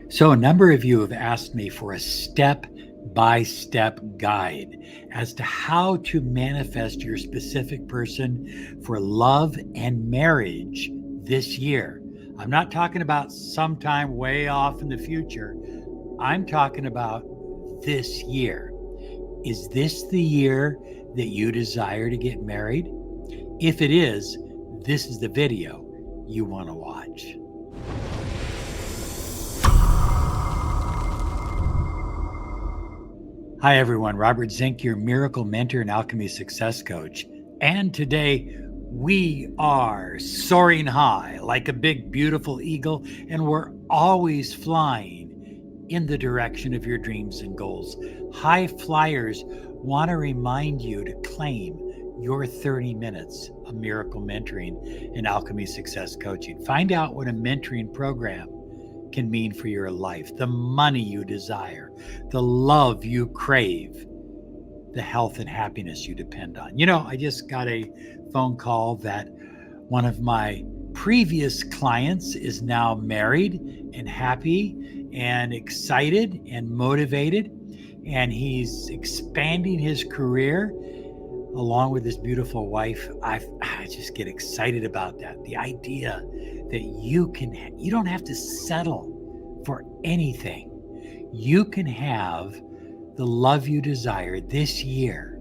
So, a number of you have asked me for a step-by-step guide as to how to manifest your specific person for love and marriage this year. I'm not talking about sometime way off in the future. I'm talking about this year. Is this the year that you desire to get married? If it is, this is the video you want to watch. Hi, everyone. Robert Zink, your miracle mentor and alchemy success coach. And today we are soaring high like a big, beautiful eagle, and we're always flying in the direction of your dreams and goals. High flyers want to remind you to claim your 30 minutes of miracle mentoring and alchemy success coaching. Find out what a mentoring program can mean for your life, the money you desire, the love you crave, the health and happiness you depend on. I just got a phone call that one of my previous clients is now married and happy and excited and motivated, and he's expanding his career along with his beautiful wife. I just get excited about that. The idea that you don't have to settle for anything. You can have the love you desire this year.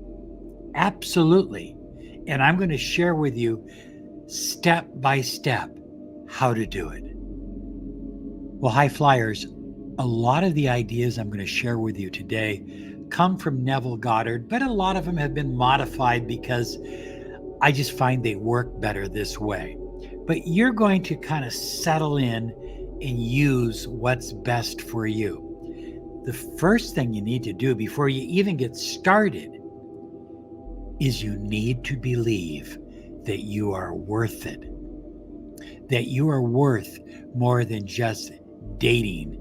Absolutely. And I'm going to share with you step by step how to do it. Well, high flyers, a lot of the ideas I'm going to share with you today come from Neville Goddard, but a lot of them have been modified because I just find they work better this way. But you're going to kind of settle in and use what's best for you. The first thing you need to do before you even get started is you need to believe that you are worth it, that you are worth more than just dating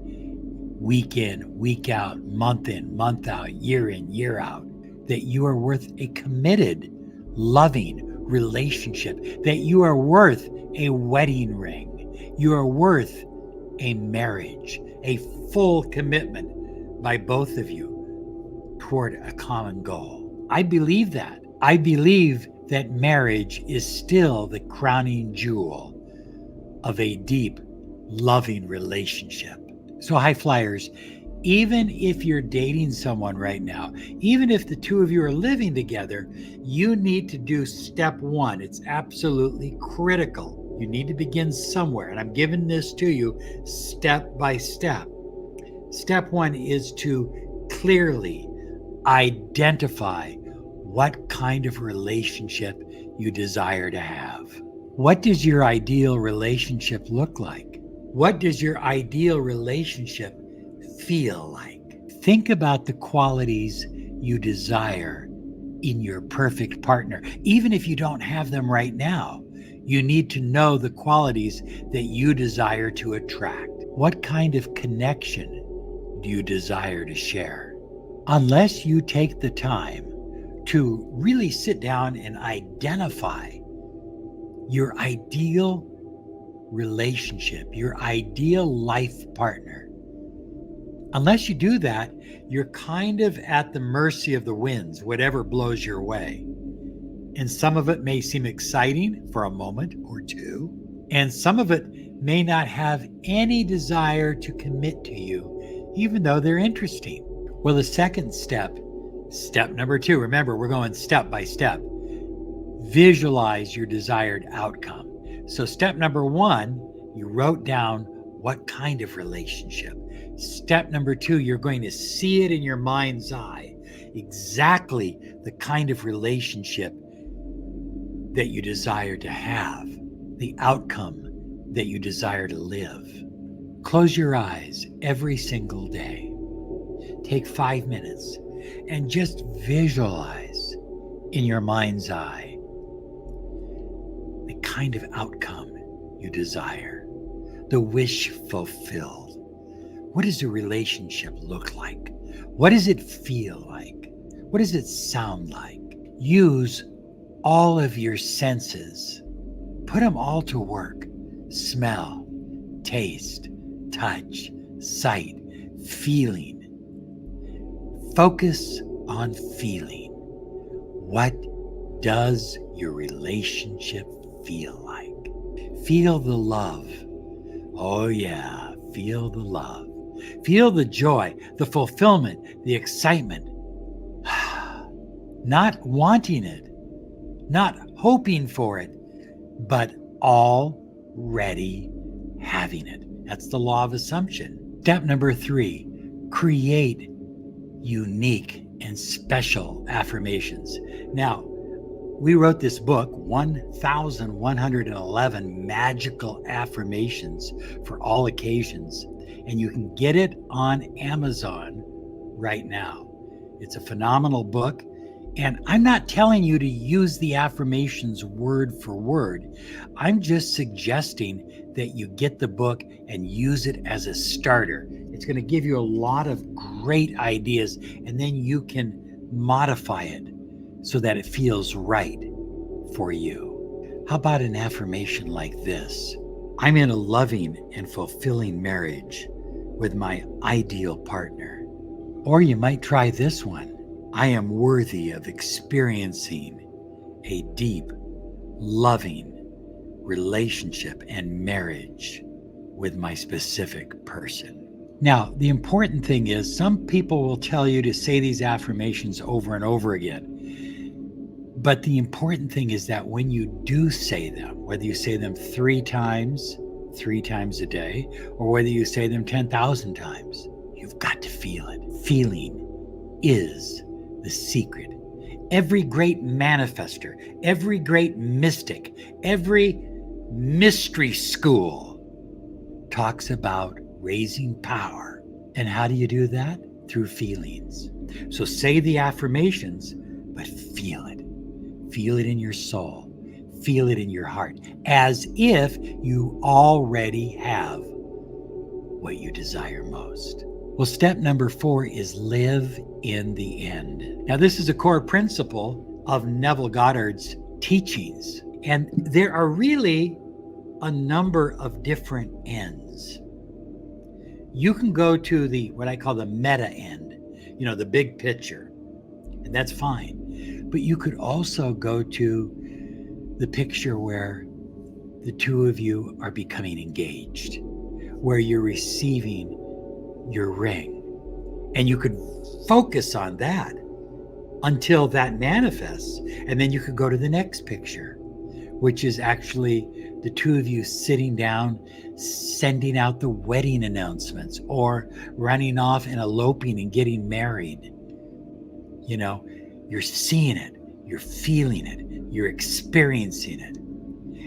week in, week out, month in, month out, year in, year out, that you are worth a committed, loving relationship, that you are worth a wedding ring, you are worth a marriage, a full commitment by both of you toward a common goal. I believe that. I believe that marriage is still the crowning jewel of a deep, loving relationship. So high flyers, even if you're dating someone right now, even if the two of you are living together, you need to do step one. It's absolutely critical. You need to begin somewhere. And I'm giving this to you step by step. Step one is to clearly identify what kind of relationship you desire to have. What does your ideal relationship look like? What does your ideal relationship feel like? Think about the qualities you desire in your perfect partner. Even if you don't have them right now, you need to know the qualities that you desire to attract. What kind of connection do you desire to share? Unless you take the time to really sit down and identify your ideal relationship, your ideal life partner. Unless you do that, you're kind of at the mercy of the winds, whatever blows your way. And some of it may seem exciting for a moment or two, and some of it may not have any desire to commit to you, even though they're interesting. Well, the second step number two, remember, we're going step by step. Visualize your desired outcome. So step number one, you wrote down what kind of relationship. Step number two, you're going to see it in your mind's eye, exactly the kind of relationship that you desire to have, the outcome that you desire to live. Close your eyes every single day. Take 5 minutes and just visualize in your mind's eye the kind of outcome you desire, the wish fulfilled. What does a relationship look like? What does it feel like? What does it sound like? Use all of your senses. Put them all to work. Smell, taste, touch, sight, feeling. Focus on feeling. What does your relationship feel like? Feel the love. Oh yeah, feel the love. Feel the joy, the fulfillment, the excitement. Not wanting it, not hoping for it, but already having it. That's the law of assumption. Step number 3, create unique and special affirmations. Now, we wrote this book, 1,111 Magical Affirmations for All Occasions, and you can get it on Amazon right now. It's a phenomenal book, and I'm not telling you to use the affirmations word for word. I'm just suggesting that you get the book and use it as a starter. It's going to give you a lot of great ideas, and then you can modify it so that it feels right for you. How about an affirmation like this? I'm in a loving and fulfilling marriage with my ideal partner. Or you might try this one. I am worthy of experiencing a deep, loving relationship and marriage with my specific person. Now, the important thing is some people will tell you to say these affirmations over and over again. But the important thing is that when you do say them, whether you say them 3 times a day, or whether you say them 10,000 times, you've got to feel it. Feeling is the secret. Every great manifester, every great mystic, every mystery school talks about raising power. And how do you do that? Through feelings. So say the affirmations, but feel it. Feel it in your soul. Feel it in your heart, as if you already have what you desire most. Well, step number 4 is live in the end. Now, this is a core principle of Neville Goddard's teachings, and there are really a number of different ends. You can go to the what I call the meta end, the big picture, and that's fine. But you could also go to the picture where the two of you are becoming engaged, where you're receiving your ring. And you could focus on that until that manifests. And then you could go to the next picture, which is actually the two of you sitting down, sending out the wedding announcements, or running off and eloping and getting married. You're seeing it, you're feeling it, you're experiencing it.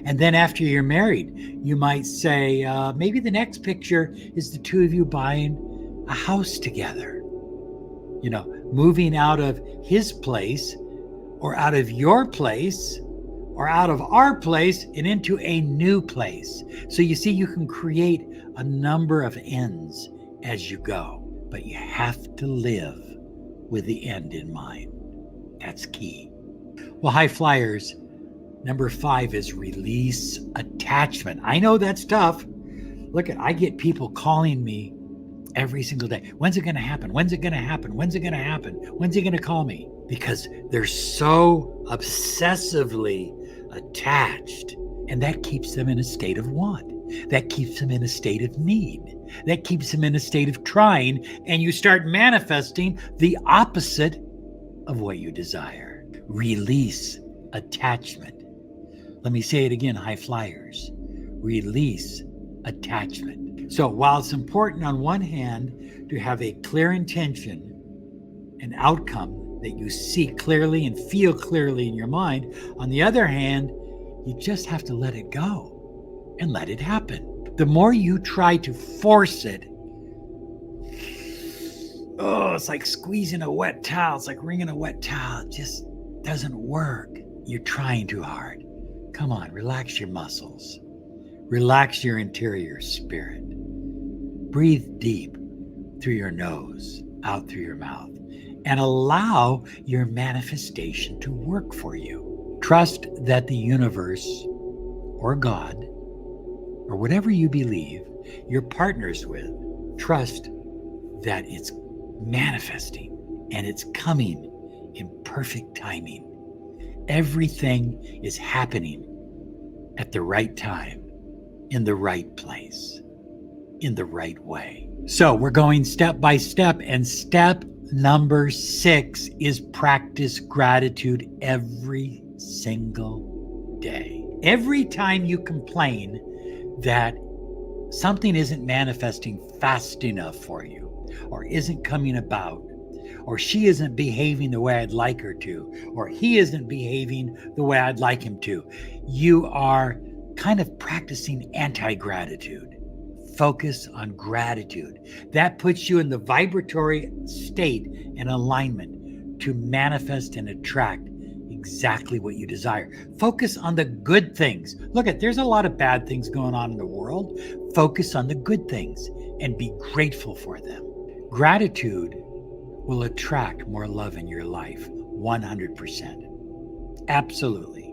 And then after you're married, you might say, maybe the next picture is the two of you buying a house together, moving out of his place or out of your place or out of our place and into a new place. So you see, you can create a number of ends as you go, but you have to live with the end in mind. That's key. Well, high flyers, number 5 is release attachment. I know that's tough. Look, I get people calling me every single day. When's it going to happen? When's it going to happen? When's it going to happen? When's he going to call me? Because they're so obsessively attached, and that keeps them in a state of want. That keeps them in a state of need. That keeps them in a state of trying, and you start manifesting the opposite of what you desire. Release attachment. Let me say it again, high flyers. Release attachment. So while it's important on one hand to have a clear intention, an outcome that you see clearly and feel clearly in your mind, on the other hand, you just have to let it go and let it happen. The more you try to force it, it's like squeezing a wet towel. It's like wringing a wet towel. It just doesn't work. You're trying too hard. Come on, relax your muscles. Relax your interior spirit. Breathe deep through your nose, out through your mouth, and allow your manifestation to work for you. Trust that the universe or God or whatever you believe you're partners with Trust that it's manifesting and it's coming in perfect timing. Everything is happening at the right time, in the right place, in the right way. So we're going step by step, and step number 6 is practice gratitude every single day. Every time you complain that something isn't manifesting fast enough for you, or isn't coming about, or she isn't behaving the way I'd like her to, or he isn't behaving the way I'd like him to, you are kind of practicing anti-gratitude. Focus on gratitude. That puts you in the vibratory state and alignment to manifest and attract exactly what you desire. Focus on the good things. Look, there's a lot of bad things going on in the world. Focus on the good things and be grateful for them. Gratitude will attract more love in your life, 100%. Absolutely.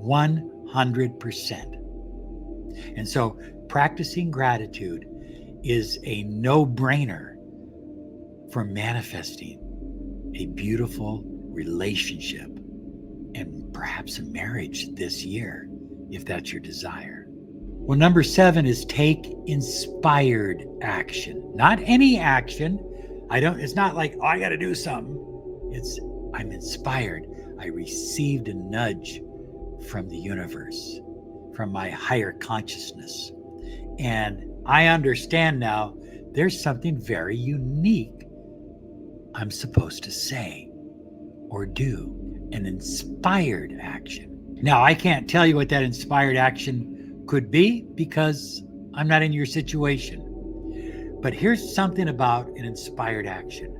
100%. And so practicing gratitude is a no-brainer for manifesting a beautiful relationship and perhaps a marriage this year, if that's your desire. Well, number 7 is take inspired action. Not any action. It's not like, I got to do something. It's, I'm inspired. I received a nudge from the universe, from my higher consciousness. And I understand now there's something very unique I'm supposed to say or do, an inspired action. Now, I can't tell you what that inspired action could be because I'm not in your situation. But here's something about an inspired action.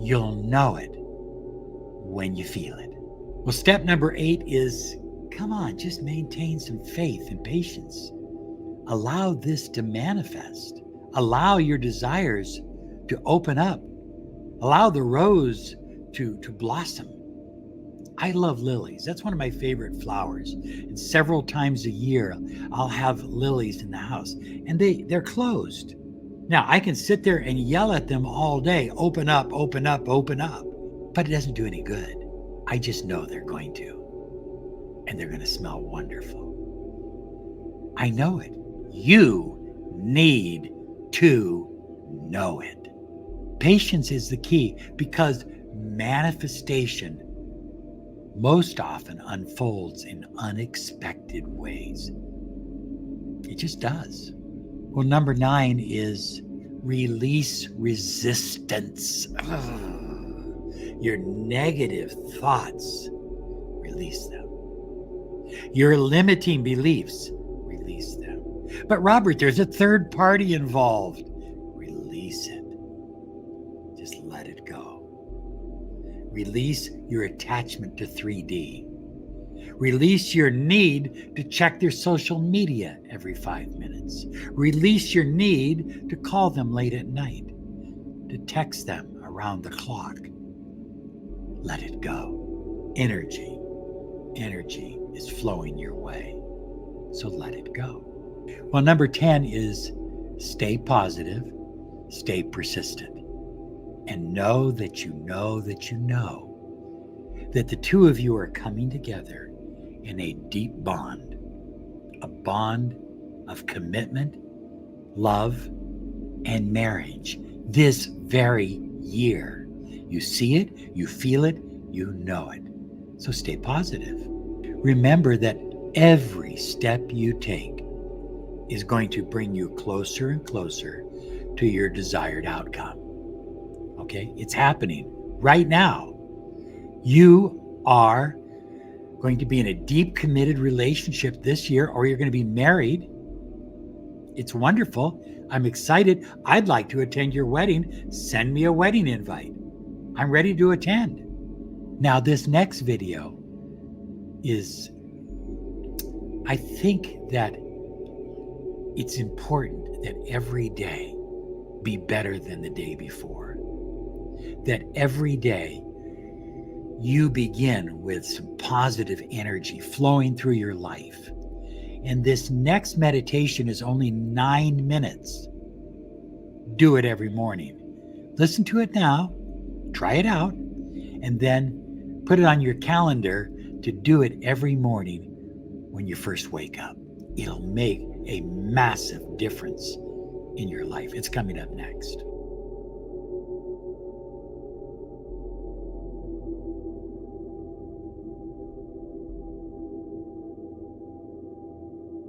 You'll know it when you feel it. Well, step number 8 is, come on, just maintain some faith and patience. Allow this to manifest. Allow your desires to open up. Allow the rose to blossom. I love lilies. That's one of my favorite flowers. And several times a year, I'll have lilies in the house, and they're closed. Now, I can sit there and yell at them all day, open up, open up, open up. But it doesn't do any good. I just know they're going to. And they're going to smell wonderful. I know it. You need to know it. Patience is the key, because manifestation most often unfolds in unexpected ways. It just does. Well, number 9 is release resistance. Your negative thoughts, release them. Your limiting beliefs, release them. But Robert, there's a third party involved. Release it. Just let it go. Release your attachment to 3D. Release your need to check their social media every 5 minutes. Release your need to call them late at night, to text them around the clock. Let it go. Energy is flowing your way. So let it go. Well, number 10 is stay positive, stay persistent, and know that you know that you know that the two of you are coming together in a deep bond, a bond of commitment, love, and marriage this very year. You see it, you feel it, you know it. So stay positive. Remember that every step you take is going to bring you closer and closer to your desired outcome. Okay? It's happening right now. You are going to be in a deep, committed relationship this year, or you're going to be married. It's wonderful. I'm excited. I'd like to attend your wedding. Send me a wedding invite. I'm ready to attend. Now, this next video is, I think that it's important that every day be better than the day before. That every day you begin with some positive energy flowing through your life. And this next meditation is only 9 minutes. Do it every morning. Listen to it now, try it out, and then put it on your calendar to do it every morning when you first wake up. It'll make a massive difference in your life. It's coming up next.